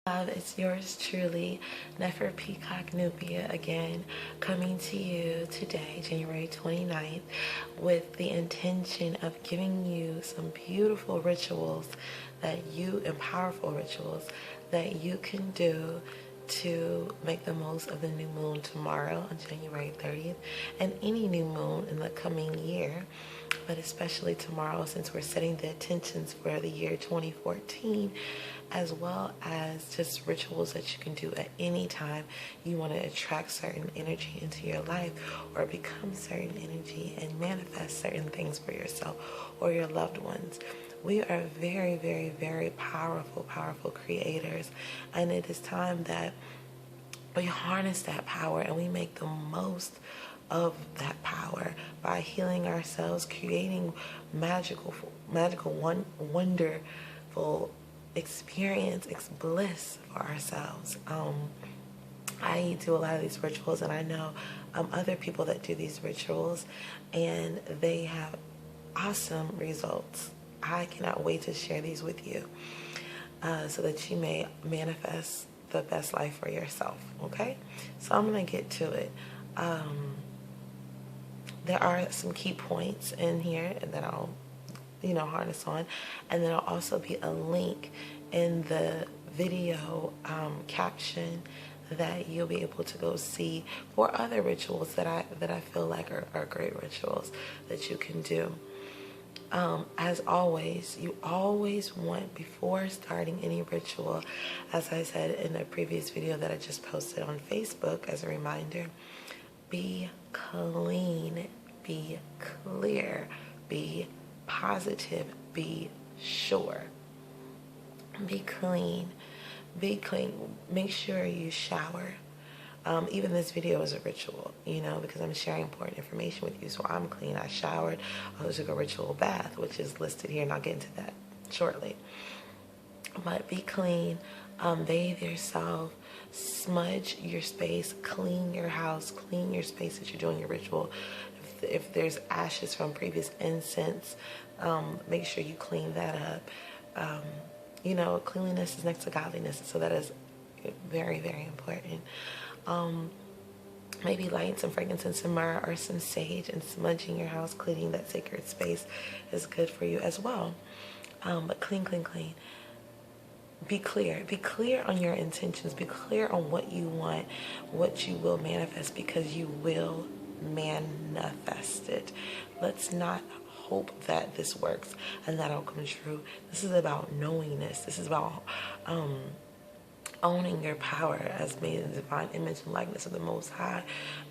It's yours truly, Nefer Peacock Nubia, again, coming to you today, January 29th, with the intention of giving you some beautiful rituals and powerful rituals that you can do to make the most of the new moon tomorrow on January 30th and any new moon in the coming year, but especially tomorrow since we're setting the intentions for the year 2014, as well as just rituals that you can do at any time you want to attract certain energy into your life or become certain energy and manifest certain things for yourself or your loved ones. We are very, very, very powerful creators, and it is time that we harness that power and we make the most of that power by healing ourselves, creating wonderful experience, bliss for ourselves. I do a lot of these rituals, and I know other people that do these rituals, and they have awesome results. I cannot wait to share these with you so that you may manifest the best life for yourself, okay? So I'm going to get to it. There are some key points in here that I'll harness on, and then there'll also be a link in the video caption that you'll be able to go see for other rituals that I feel like are great rituals that you can do. As always, you always want, before starting any ritual, as I said in a previous video that I just posted on Facebook as a reminder, be clean, be clear, be positive, be sure. Be clean. Be clean. Make sure you shower. Even this video is a ritual, because I'm sharing important information with you. So I'm clean. I showered. I took a ritual bath, which is listed here, and I'll get into that shortly. But be clean. Bathe yourself. Smudge your space. Clean your house. Clean your space that you're doing your ritual. If there's ashes from previous incense, make sure you clean that up. Cleanliness is next to godliness, so that is very, very important. Maybe lighting some frankincense and myrrh or some sage and smudging your house, cleaning that sacred space is good for you as well. But clean. Be clear. Be clear on your intentions. Be clear on what you want, what you will manifest, because you will manifest it. Let's not hope that this works and that'll come true. This is about knowingness. This is about owning your power as made in the divine image and likeness of the Most High,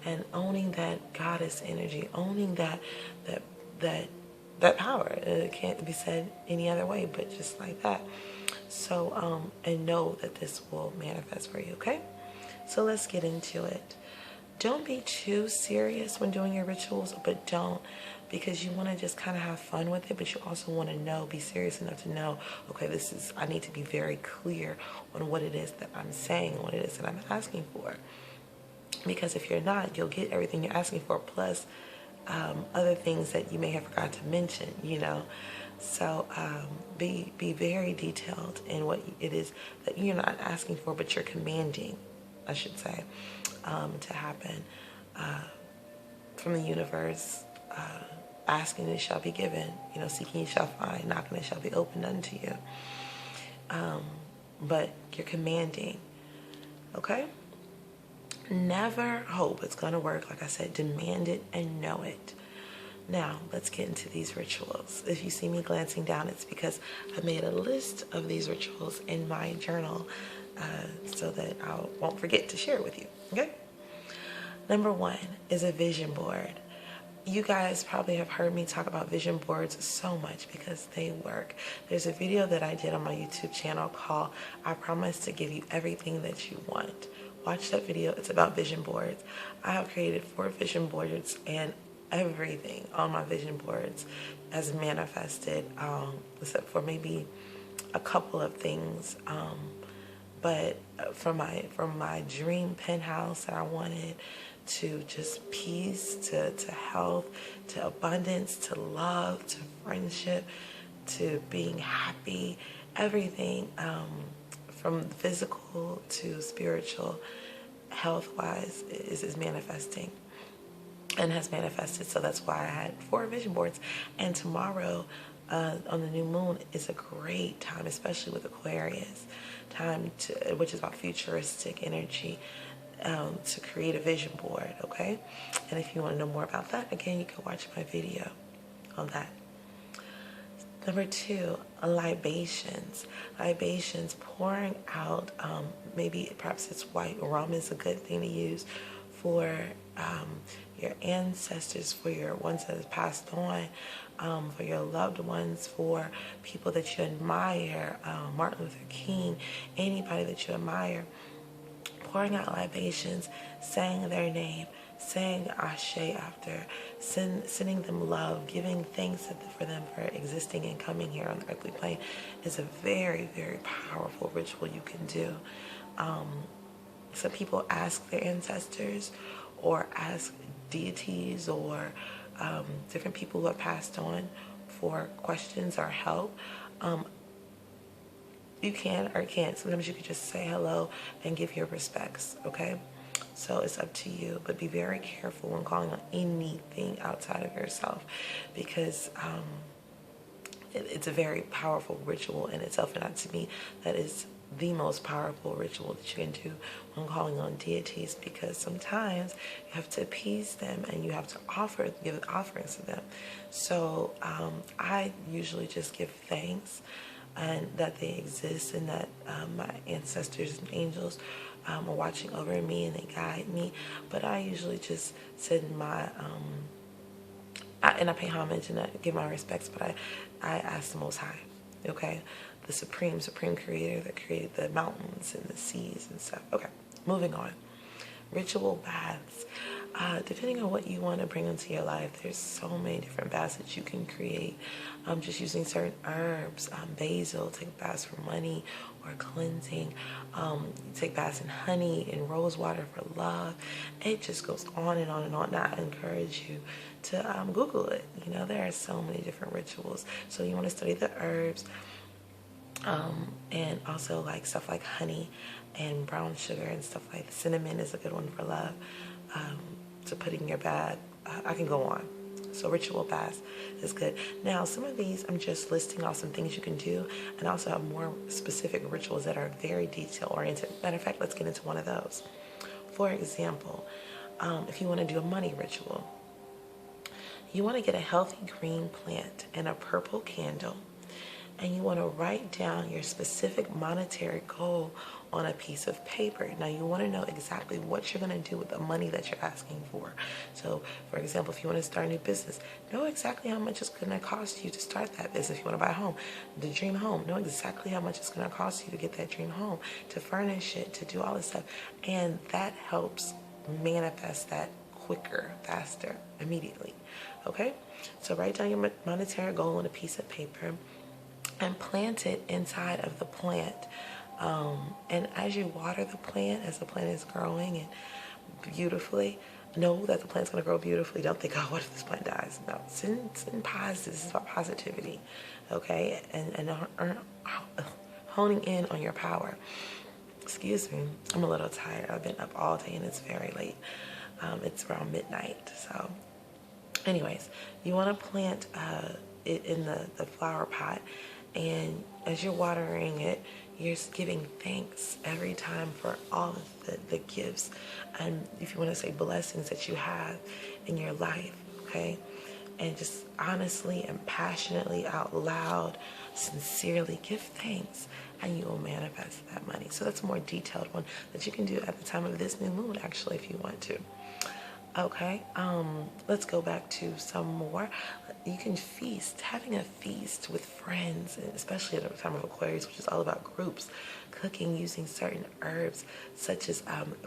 and owning that goddess energy, owning that power. It can't be said any other way but just like that. So and know that this will manifest for you, okay? So let's get into it. Don't be too serious when doing your rituals, but don't, because you want to just kind of have fun with it, but you also want to be serious enough to know, okay, I need to be very clear on what it is that I'm saying, what it is that I'm asking for. Because if you're not, you'll get everything you're asking for, plus other things that you may have forgot to mention, So be very detailed in what it is that you're not asking for, but you're commanding, I should say, to happen from the universe. Asking, it shall be given. Seeking, you shall find. Knocking, it shall be opened unto you. But you're commanding, okay? Never hope it's going to work. Like I said, demand it and know it. Now, let's get into these rituals. If you see me glancing down, it's because I made a list of these rituals in my journal so that I won't forget to share it with you, okay? Number 1 is a vision board. You guys probably have heard me talk about vision boards so much because they work. There's a video that I did on my YouTube channel called I Promise to Give You Everything That You Want. Watch that video. It's about vision boards. I have created 4 vision boards, and everything on my vision boards has manifested, except for maybe a couple of things. But from my dream penthouse that I wanted, to just peace, to health, to abundance, to love, to friendship, to being happy, everything from physical to spiritual, health-wise, is manifesting and has manifested. So that's why I had 4 vision boards. And tomorrow on the new moon is a great time, especially with Aquarius, which is about futuristic energy, to create a vision board, okay? And if you want to know more about that, again, you can watch my video on that. Number 2, libations. Libations, pouring out, maybe perhaps it's white rum is a good thing to use for your ancestors, for your ones that have passed on, for your loved ones, for people that you admire, Martin Luther King, anybody that you admire. Pouring out libations, saying their name, saying Ashe after, sending them love, giving thanks for them for existing and coming here on the earthly plane is a very, very powerful ritual you can do. Some people ask their ancestors or ask deities or different people who have passed on for questions or help. You can or can't. Sometimes you could just say hello and give your respects, okay? So it's up to you, but be very careful when calling on anything outside of yourself, because it's a very powerful ritual in itself. And to me, that is the most powerful ritual that you can do when calling on deities, because sometimes you have to appease them and you have to give offerings to them. So I usually just give thanks and that they exist, and that my ancestors and angels are watching over me and they guide me. But I usually just send my and I pay homage and I give my respects, but I ask the Most High, okay, the supreme creator that created the mountains and the seas and stuff. Okay, moving on. Ritual baths. Depending on what you want to bring into your life, there's so many different baths that you can create. Just using certain herbs, basil, take baths for money or cleansing. You take baths in honey and rose water for love. It just goes on and on and on. And I encourage you to Google it. You know, there are so many different rituals. So you want to study the herbs, and also like stuff like honey and brown sugar and stuff like that. Cinnamon is a good one for love, to put in your bath. I can go on. So ritual baths is good. Now, some of these I'm just listing off some things you can do, and I also have more specific rituals that are very detail oriented. Matter of fact, let's get into one of those. For example, if you want to do a money ritual, you want to get a healthy green plant and a purple candle, and you want to write down your specific monetary goal on a piece of paper. Now, you want to know exactly what you're going to do with the money that you're asking for. So, for example, if you want to start a new business, know exactly how much it's going to cost you to start that business. If you want to buy a home, the dream home, know exactly how much it's going to cost you to get that dream home, to furnish it, to do all this stuff. And that helps manifest that quicker, faster, immediately. Okay? So write down your monetary goal on a piece of paper and plant it inside of the plant. And as you water the plant, as the plant is growing and beautifully, know that the plant's going to grow beautifully. Don't think, oh, what if this plant dies? No, send positive. This is about positivity, okay? And honing in on your power. Excuse me, I'm a little tired. I've been up all day and it's very late. It's around midnight. So anyways, you want to plant it in the flower pot, and as you're watering it, you're giving thanks every time for all of the gifts, and if you want to say blessings that you have in your life, okay? And just honestly and passionately out loud, sincerely give thanks, and you will manifest that money. So that's a more detailed one that you can do at the time of this new moon, actually, if you want to. Okay, let's go back to some more. You can feast, having a feast with friends, especially at the time of Aquarius, which is all about groups, cooking using certain herbs such as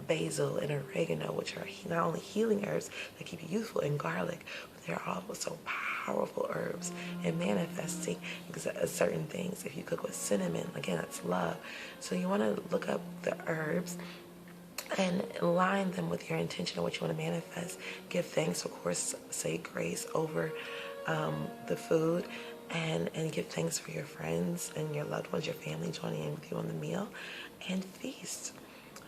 basil and oregano, which are not only healing herbs that keep you youthful, and garlic, but they're also powerful herbs in manifesting certain things. If you cook with cinnamon, again, that's love. So you want to look up the herbs and align them with your intention of what you want to manifest. Give thanks, of course, say grace over the food, and give thanks for your friends and your loved ones, your family joining in with you on the meal. and feast.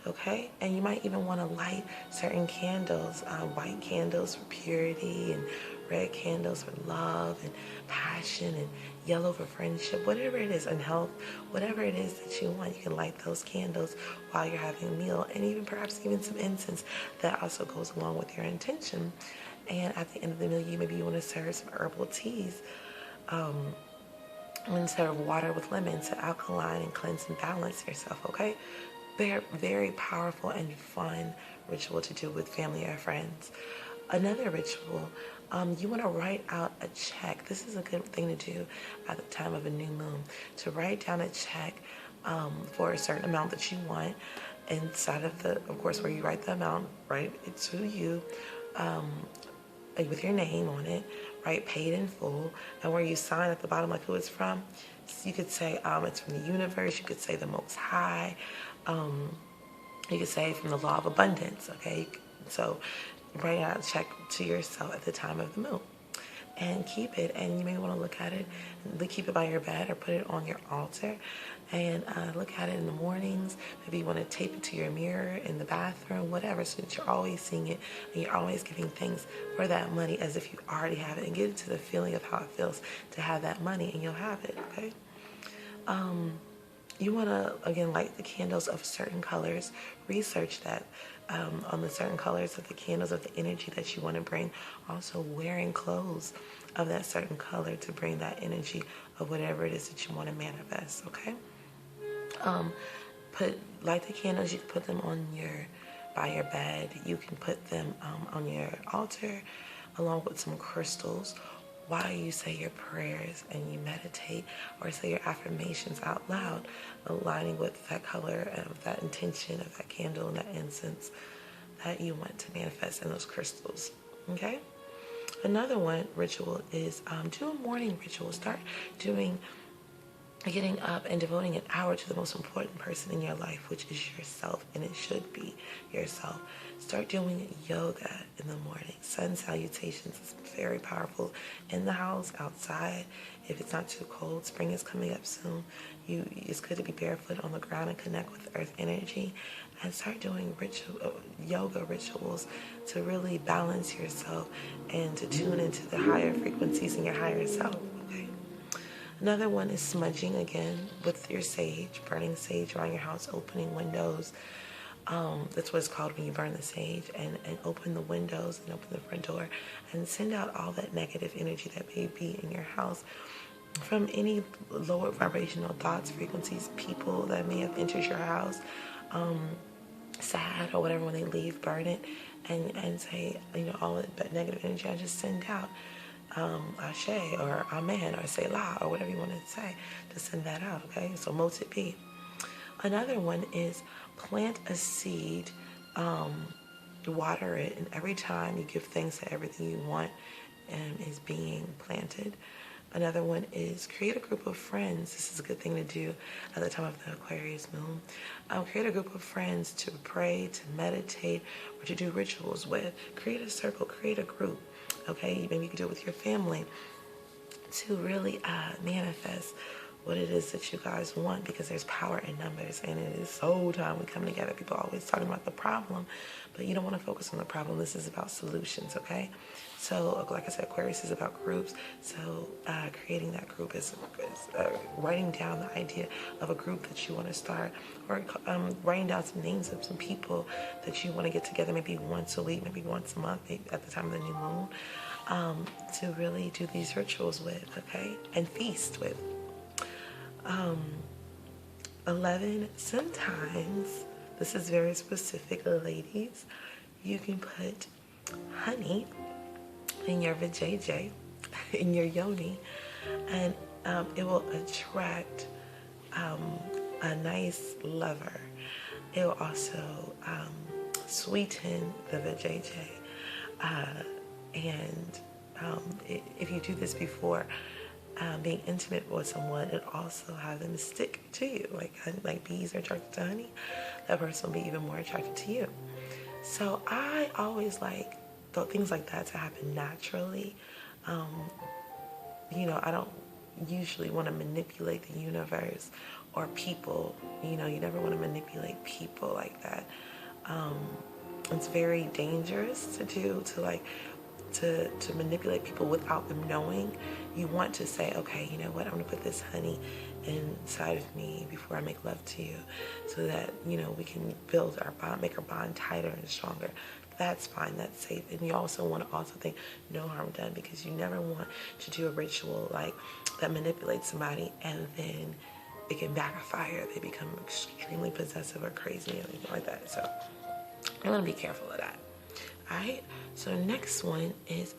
Okay, and you might even want to light certain candles, white candles for purity, and red candles for love and passion, and yellow for friendship, whatever it is, and health, whatever it is that you want. You can light those candles while you're having a meal, and even perhaps even some incense that also goes along with your intention. And at the end of the meal, maybe you want to serve some herbal teas. Instead of water with lemon to alkaline and cleanse and balance yourself, okay? Very, very powerful and fun ritual to do with family or friends. Another ritual, you want to write out a check. This is a good thing to do at the time of a new moon, to write down a check for a certain amount that you want. Inside of course, where you write the amount, write it to you, with your name on it, right? Paid in full, and where you sign at the bottom, like who it's from. So you could say it's from the universe. You could say the Most High. You could say from the law of abundance. Okay, so write out a check to yourself at the time of the moon, and keep it. And you may want to look at it, keep it by your bed, or put it on your altar, and look at it in the mornings. Maybe you want to tape it to your mirror in the bathroom, whatever, so that you're always seeing it and you're always giving thanks for that money as if you already have it, and get into the feeling of how it feels to have that money, and you'll have it. Okay. You want to, again, light the candles of certain colors. Research that on the certain colors of the candles, of the energy that you want to bring. Also wearing clothes of that certain color to bring that energy of whatever it is that you want to manifest, okay? Light the candles. You can put them by your bed. You can put them on your altar along with some crystals, while you say your prayers and you meditate or say your affirmations out loud, aligning with that color of that intention of that candle and that incense that you want to manifest in those crystals. Okay? Another ritual is do a morning ritual. Start getting up and devoting an hour to the most important person in your life, which is yourself, and it should be yourself. Start doing yoga in the morning. Sun salutations is very powerful in the house, outside. If it's not too cold, spring is coming up soon. It's good to be barefoot on the ground and connect with earth energy, and start doing yoga rituals to really balance yourself and to tune into the higher frequencies in your higher self. Okay. Another one is smudging, again, with your sage, burning sage around your house, opening windows. That's what it's called when you burn the sage, and open the windows and open the front door and send out all that negative energy that may be in your house from any lower vibrational thoughts, frequencies, people that may have entered your house, sad or whatever. When they leave, burn it and say, all that negative energy I just send out. Ashe or Amen or Selah or whatever you want to say, to send that out, okay? So Mot it be. Another one is plant a seed, water it, and every time you give thanks that everything you want is being planted. Another one is create a group of friends. This is a good thing to do at the time of the Aquarius moon. Create a group of friends to pray, to meditate, or to do rituals with. Create a circle, create a group. Okay, maybe you can do it with your family to really manifest what it is that you guys want, because there's power in numbers, and it is so time we come together. People are always talking about the problem, but you don't want to focus on the problem. This is about solutions, okay? So, like I said, Aquarius is about groups. So, creating that group is writing down the idea of a group that you want to start, or writing down some names of some people that you want to get together, maybe once a week, maybe once a month, maybe at the time of the new moon, to really do these rituals with, okay? And feast with. 11, sometimes, this is very specific, ladies, you can put honey in your vajayjay, in your yoni, and it will attract a nice lover. It will also sweeten the vajayjay, and if you do this before being intimate with someone, and also have them stick to you, like bees are attracted to honey, that person will be even more attracted to you. So I always like things like that to happen naturally. I don't usually want to manipulate the universe or people. You know, you never want to manipulate people like that. It's very dangerous to do, to manipulate people without them knowing. You want to say, okay, you know what, I'm gonna put this honey inside of me before I make love to you, so that, you know, we can build our bond, make our bond tighter and stronger. That's fine, that's safe. And you also want to think no harm done, because you never want to do a ritual like that manipulates somebody and then it can backfire. They become extremely possessive or crazy or anything like that. So I want to be careful of that. Alright, so next one is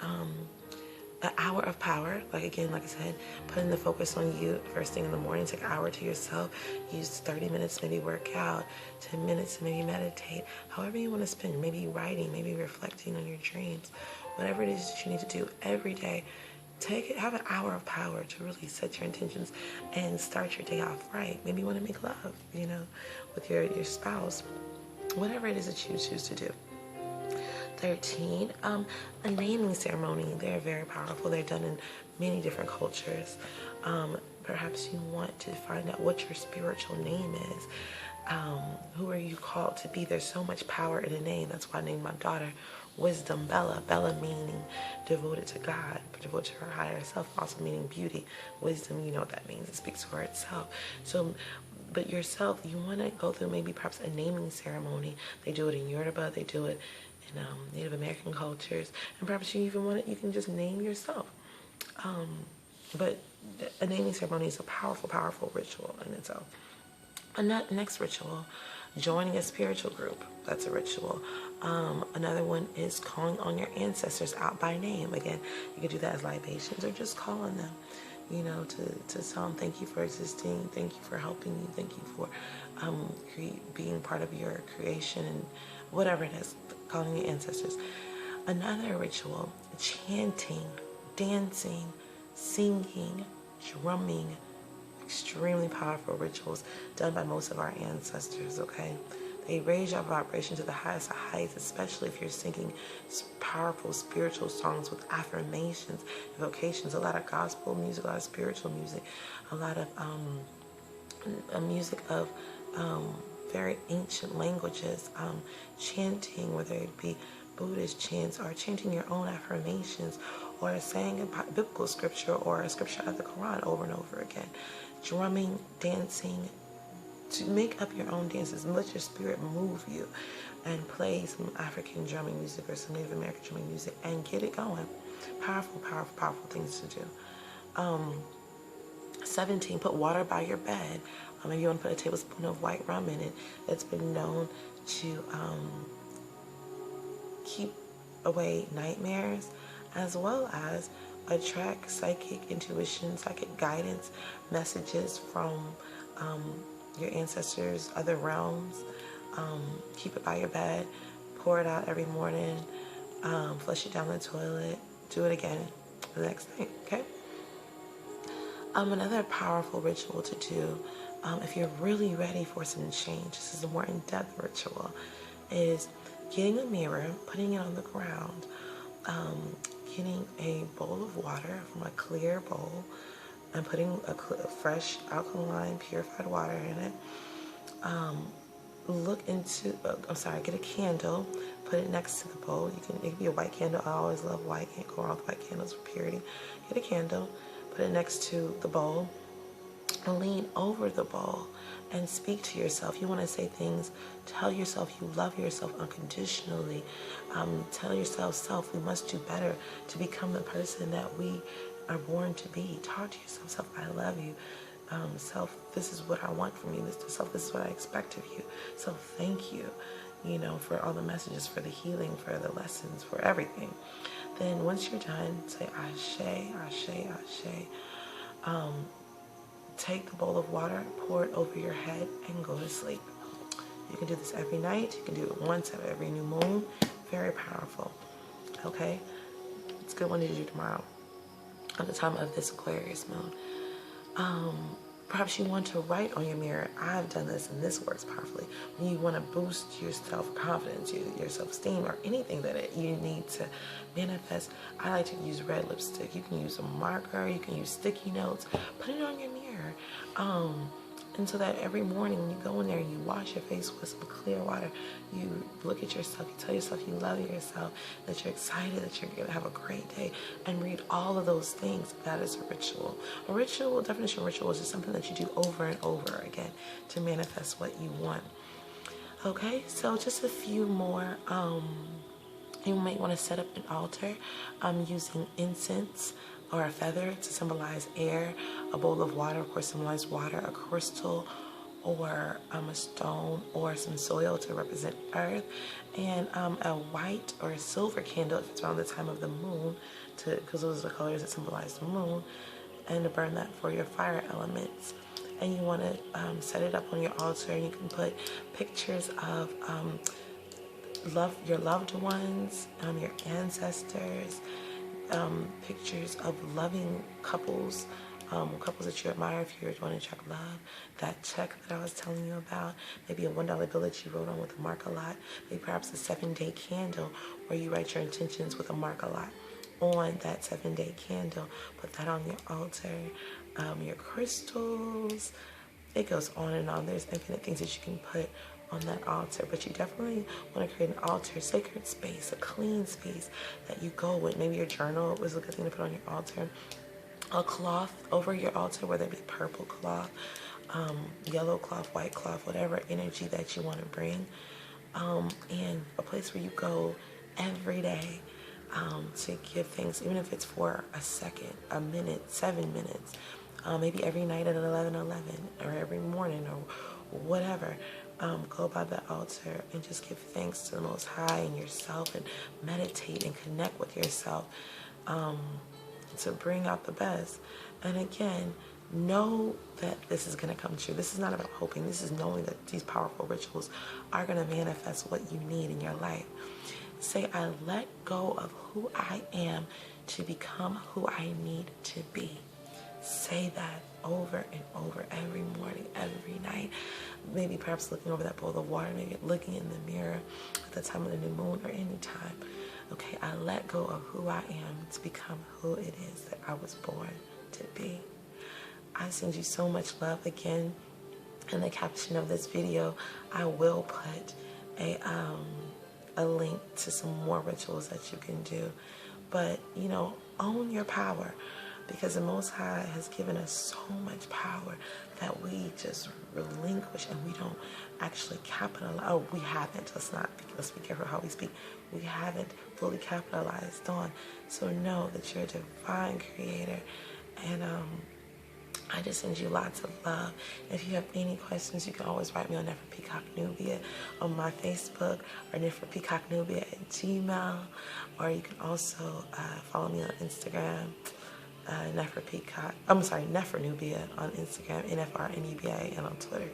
an hour of power. Like again, like I said, putting the focus on you first thing in the morning. Take an hour to yourself. Use 30 minutes, maybe work out, 10 minutes, maybe meditate. However you want to spend, maybe writing, maybe reflecting on your dreams. Whatever it is that you need to do every day, have an hour of power to really set your intentions and start your day off right. Maybe you want to make love, you know, with your spouse. Whatever it is that you choose to do. 13, a naming ceremony. They're very powerful. They're done in many different cultures. Perhaps you want to find out what your spiritual name is. Who are you called to be? There's so much power in a name. That's why I named my daughter Wisdom Bella. Bella meaning devoted to God, devoted to her higher self, also meaning beauty. Wisdom, you know what that means. It speaks for itself. So, but yourself, you want to go through maybe perhaps a naming ceremony. They do it in Yoruba. They do it in Native American cultures, and perhaps you even want it, you can just name yourself. But a naming ceremony is a powerful, powerful ritual in itself. Next ritual, joining a spiritual group. That's a ritual. Another one is calling on your ancestors out by name. Again, you can do that as libations or just call on them. You know, to tell them thank you for existing, thank you for helping you, thank you for being part of your creation, and whatever it is, calling your ancestors. Another ritual, chanting, dancing, singing, drumming, extremely powerful rituals done by most of our ancestors, okay? They raise your vibration to the highest of heights, especially if you're singing powerful spiritual songs with affirmations, evocations, a lot of gospel music, a lot of spiritual music, a lot of music of very ancient languages, chanting, whether it be Buddhist chants or chanting your own affirmations or saying a biblical scripture or a scripture of the Quran over and over again. Drumming, dancing, to make up your own dances and let your spirit move you, and play some African drumming music or some Native American drumming music and get it going. Powerful, powerful, powerful things to do. 17, put water by your bed. Maybe you want to put a tablespoon of white rum in it. It's been known to keep away nightmares, as well as attract psychic intuition, psychic guidance, messages from your ancestors, other realms. Keep it by your bed. Pour it out every morning. Flush it down the toilet. Do it again the next night, okay? Another powerful ritual to do, if you're really ready for some change, this is a more in-depth ritual, is getting a mirror, putting it on the ground, getting a bowl of water from a clear bowl, and putting a fresh, alkaline, purified water in it. Get a candle, put it next to the bowl. It can be a white candle. I always love white. Can't go wrong with white candles for purity. Get a candle, put it next to the bowl, and lean over the bowl and speak to yourself. You want to say things. Tell yourself you love yourself unconditionally. Tell yourself, self, we must do better to become the person that we are born to be. Talk to yourself, self, I love you. Self, this is what I want from you. This is what I expect of you. So thank you, for all the messages, for the healing, for the lessons, for everything. Then once you're done, say Ashe, Ashe, Ashe. Take the bowl of water, pour it over your head, and go to sleep. You can do this every night. You can do it once every new moon. Very powerful. Okay? It's a good one to do tomorrow at the time of this Aquarius moon. Perhaps you want to write on your mirror. I've done this and this works powerfully. When you want to boost your self-confidence, your self-esteem, or anything that you need to manifest, I like to use red lipstick. You can use a marker, you can use sticky notes, put it on your mirror. And so that every morning when you go in there and you wash your face with some clear water, you look at yourself, you tell yourself you love yourself, that you're excited, that you're going to have a great day, and read all of those things. That is a ritual. A ritual, definition of ritual, is just something that you do over and over again to manifest what you want. Okay, so just a few more. You might want to set up an altar using incense or a feather to symbolize air, a bowl of water, of course, symbolize water, a crystal or a stone or some soil to represent earth, and a white or a silver candle if it's around the time of the moon, because those are the colors that symbolize the moon, and to burn that for your fire elements. And you want to set it up on your altar, and you can put pictures of your loved ones, your ancestors, pictures of loving couples, couples that you admire if you're wanting to check love, that check that I was telling you about, maybe a $1 bill that you wrote on with a Mark-a-Lot, maybe perhaps a 7-day candle where you write your intentions with a Mark-a-Lot on that 7-day candle. Put that on your altar, your crystals. It goes on and on. There's infinite things that you can put on that altar, but you definitely want to create an altar, sacred space, a clean space that you go with. Maybe your journal was a good thing to put on your altar. A cloth over your altar, whether it be purple cloth, yellow cloth, white cloth, whatever energy that you want to bring, and a place where you go every day to give thanks, even if it's for a second, a minute, 7 minutes, maybe every night at 11:11, or every morning, or whatever. Go by the altar and just give thanks to the Most High and yourself, and meditate and connect with yourself to bring out the best. And again, know that this is going to come true. This is not about hoping. This is knowing that these powerful rituals are going to manifest what you need in your life. Say, I let go of who I am to become who I need to be. Say that over and over every morning, every night. Maybe perhaps looking over that bowl of water, maybe looking in the mirror at the time of the new moon, or any time. Okay, I let go of who I am to become who it is that I was born to be. I send you so much love. Again, in the caption of this video, I will put a link to some more rituals that you can do. But, own your power, because the Most High has given us so much power that we just relinquish and we don't actually capitalize. Oh, we haven't. Let's be careful how we speak. We haven't fully capitalized on. So know that you're a divine creator, and I just send you lots of love. If you have any questions, you can always write me on Nefer Peacock Nubia on my Facebook, or Nefer Peacock Nubia at Gmail, or you can also follow me on Instagram, Nefer Nubia on Instagram, NFRNUBIA, and on Twitter.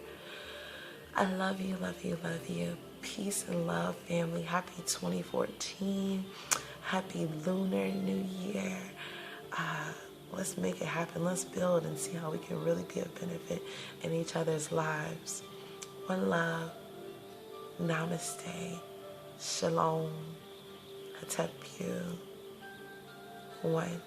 I love you, love you, love you. Peace and love, family. Happy 2014. Happy Lunar New Year. Let's make it happen. Let's build and see how we can really be of benefit in each other's lives. One love. Namaste. Shalom. Hatepyu. One.